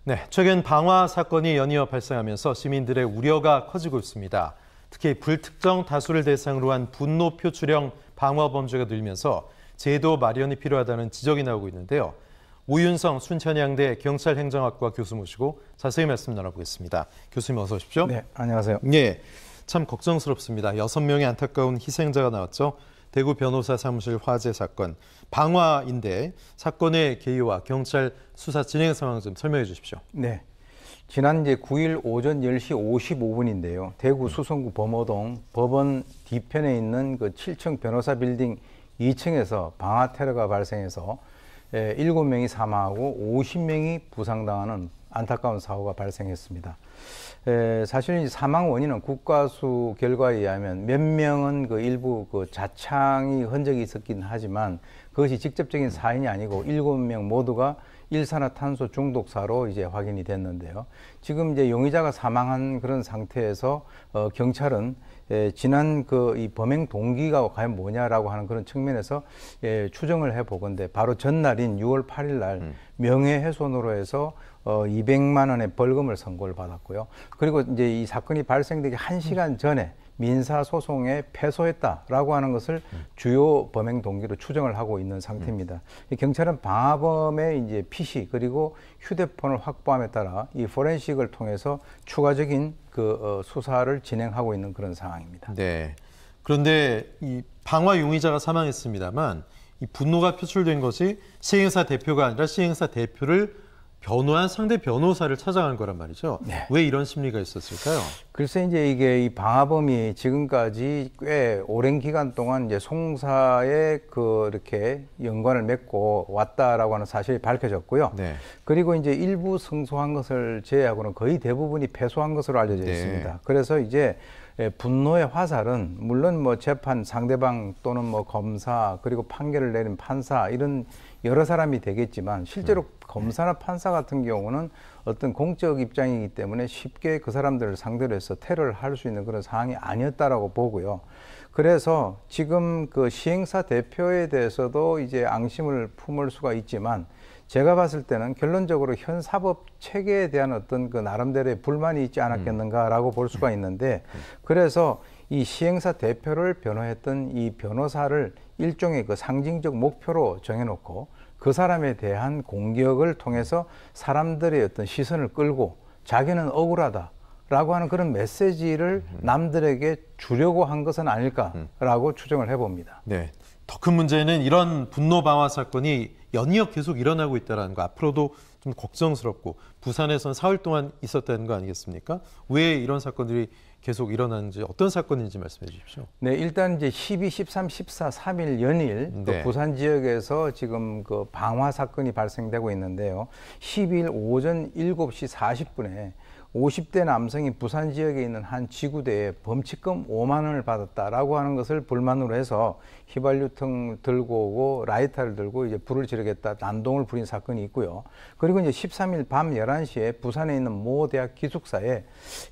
네, 최근 방화 사건이 연이어 발생하면서 시민들의 우려가 커지고 있습니다. 특히 불특정 다수를 대상으로 한 분노 표출형 방화 범죄가 늘면서 제도 마련이 필요하다는 지적이 나오고 있는데요. 오윤성 순천향대 경찰행정학과 교수 모시고 자세히 말씀 나눠보겠습니다. 교수님 어서 오십시오. 네, 안녕하세요. 네, 참 걱정스럽습니다. 6명의 안타까운 희생자가 나왔죠. 대구 변호사 사무실 화재 사건, 방화인데 사건의 개요와 경찰 수사 진행 상황 좀 설명해 주십시오. 네, 지난 이제 9일 오전 10시 55분인데요. 대구 수성구 범어동 법원 뒤편에 있는 그 7층 변호사 빌딩 2층에서 방화 테러가 발생해서 7명이 사망하고 50명이 부상당하는 안타까운 사고가 발생했습니다. 사실 사망 원인은 국과수 결과에 의하면 몇 명은 그 일부 그 자창이 흔적이 있었긴 하지만 그것이 직접적인 사인이 아니고 7명 모두가 일산화탄소 중독사로 이제 확인이 됐는데요. 지금 이제 용의자가 사망한 그런 상태에서 경찰은 지난 그 이 범행 동기가 과연 뭐냐라고 하는 그런 측면에서 추정을 해보건대 바로 전날인 6월 8일 날 명예훼손으로 해서 200만 원의 벌금을 선고를 받았고요. 그리고 이제 이 사건이 발생되기 1시간 전에 민사소송에 패소했다라고 하는 것을 주요 범행 동기로 추정을 하고 있는 상태입니다. 경찰은 방화범의 이제 PC 그리고 휴대폰을 확보함에 따라 이 포렌식을 통해서 추가적인 그 수사를 진행하고 있는 그런 상황입니다. 네. 그런데 이 방화 용의자가 사망했습니다만 이 분노가 표출된 것이 시행사 대표가 아니라 시행사 대표를 변호한 상대 변호사를 찾아간 거란 말이죠. 네. 왜 이런 심리가 있었을까요? 글쎄 이제 이게 이 방화범이 지금까지 꽤 오랜 기간 동안 이제 송사에 그 이렇게 연관을 맺고 왔다라고 하는 사실이 밝혀졌고요. 네. 그리고 이제 일부 승소한 것을 제외하고는 거의 대부분이 패소한 것으로 알려져 있습니다. 네. 그래서 이제 분노의 화살은 물론 뭐 재판 상대방 또는 뭐 검사 그리고 판결을 내린 판사 이런 여러 사람이 되겠지만 실제로 검사나 판사 같은 경우는 어떤 공적 입장이기 때문에 쉽게 그 사람들을 상대로 해서 테러를 할 수 있는 그런 상황이 아니었다라고 보고요. 그래서 지금 그 시행사 대표에 대해서도 이제 앙심을 품을 수가 있지만 제가 봤을 때는 결론적으로 현 사법 체계에 대한 어떤 그 나름대로의 불만이 있지 않았겠는가라고 볼 수가 있는데 그래서 이 시행사 대표를 변호했던 이 변호사를 일종의 그 상징적 목표로 정해놓고 그 사람에 대한 공격을 통해서 사람들의 어떤 시선을 끌고 자기는 억울하다라고 하는 그런 메시지를 남들에게 주려고 한 것은 아닐까라고 추정을 해봅니다. 네. 더 큰 문제는 이런 분노 방화 사건이 연이어 계속 일어나고 있다는 거, 앞으로도 좀 걱정스럽고 부산에서는 사흘 동안 있었다는 거 아니겠습니까? 왜 이런 사건들이 계속 일어나는지 어떤 사건인지 말씀해 주십시오. 네, 일단 이제 12, 13, 14, 3일 연일 네. 그 부산 지역에서 지금 그 방화 사건이 발생되고 있는데요. 12일 오전 7시 40분에 50대 남성이 부산 지역에 있는 한 지구대에 범칙금 5만 원을 받았다라고 하는 것을 불만으로 해서 휘발유통 들고 오고 라이터를 들고 이제 불을 지르겠다 난동을 부린 사건이 있고요. 그리고 이제 13일 밤 11시에 부산에 있는 모 대학 기숙사에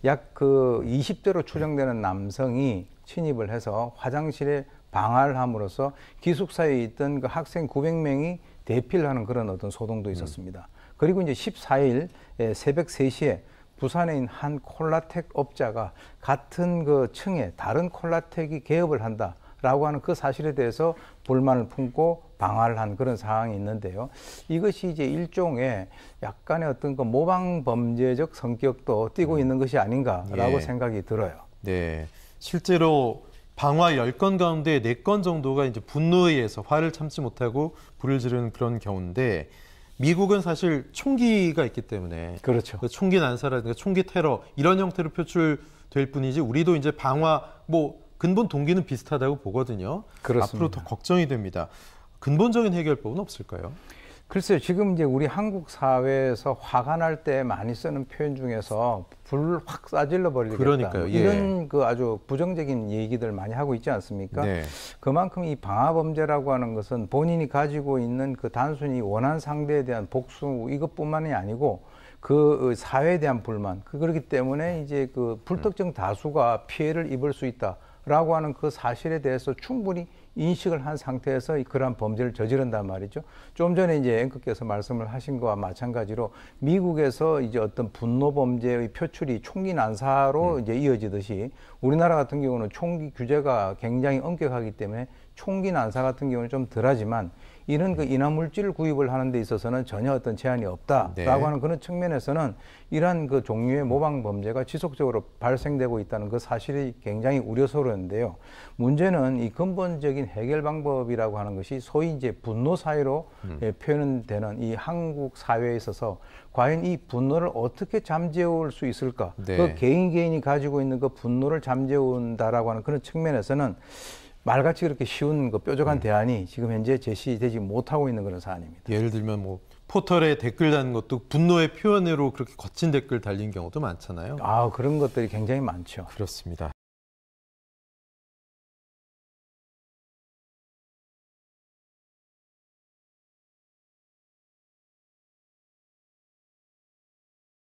약 그 20대로 추정되는 남성이 침입을 해서 화장실에 방화를 함으로써 기숙사에 있던 그 학생 900명이 대피를 하는 그런 어떤 소동도 있었습니다. 그리고 이제 14일 새벽 3시에 부산에 있는 한 콜라텍 업자가 같은 그 층에 다른 콜라텍이 개업을 한다라고 하는 그 사실에 대해서 불만을 품고 방화를 한 그런 상황이 있는데요. 이것이 이제 일종의 약간의 어떤 그 모방 범죄적 성격도 띠고 있는 것이 아닌가라고 생각이 들어요. 네, 실제로 방화 10건 가운데 4건 정도가 이제 분노에 의해서 화를 참지 못하고 불을 지르는 그런 경우인데. 미국은 사실 총기가 있기 때문에 그렇죠. 총기 난사라든가 총기 테러 이런 형태로 표출될 뿐이지 우리도 이제 방화 뭐 근본 동기는 비슷하다고 보거든요. 그렇습니다. 앞으로 더 걱정이 됩니다. 근본적인 해결법은 없을까요? 글쎄요, 지금 이제 우리 한국 사회에서 화가 날 때 많이 쓰는 표현 중에서 불 확 쏴질러 버리겠다. 그러니까요. 예. 이런 그 아주 부정적인 얘기들 많이 하고 있지 않습니까? 네. 그만큼 이 방화 범죄라고 하는 것은 본인이 가지고 있는 그 단순히 원한 상대에 대한 복수 이것뿐만이 아니고 그 사회에 대한 불만, 그렇기 때문에 이제 그 불특정 다수가 피해를 입을 수 있다라고 하는 그 사실에 대해서 충분히 인식을 한 상태에서 그러한 범죄를 저지른단 말이죠. 좀 전에 이제 앵커께서 말씀을 하신 거와 마찬가지로 미국에서 이제 어떤 분노 범죄의 표출이 총기 난사로 이제 이어지듯이 우리나라 같은 경우는 총기 규제가 굉장히 엄격하기 때문에 총기 난사 같은 경우는 좀 덜하지만 이런 그 인화물질 구입을 하는 데 있어서는 전혀 어떤 제한이 없다라고 네. 하는 그런 측면에서는 이러한 그 종류의 모방 범죄가 지속적으로 발생되고 있다는 그 사실이 굉장히 우려스러운데요. 문제는 이 근본적인 해결 방법이라고 하는 것이 소위 이제 분노 사회로 표현되는 이 한국 사회에 있어서 과연 이 분노를 어떻게 잠재울 수 있을까? 네. 그 개인이 가지고 있는 그 분노를 잠재운다라고 하는 그런 측면에서는 말같이 그렇게 쉬운 그 뾰족한 대안이 지금 현재 제시되지 못하고 있는 그런 사안입니다. 예를 들면 뭐 포털에 댓글 다는 것도 분노의 표현으로 그렇게 거친 댓글 달린 경우도 많잖아요. 그런 것들이 굉장히 많죠. 그렇습니다.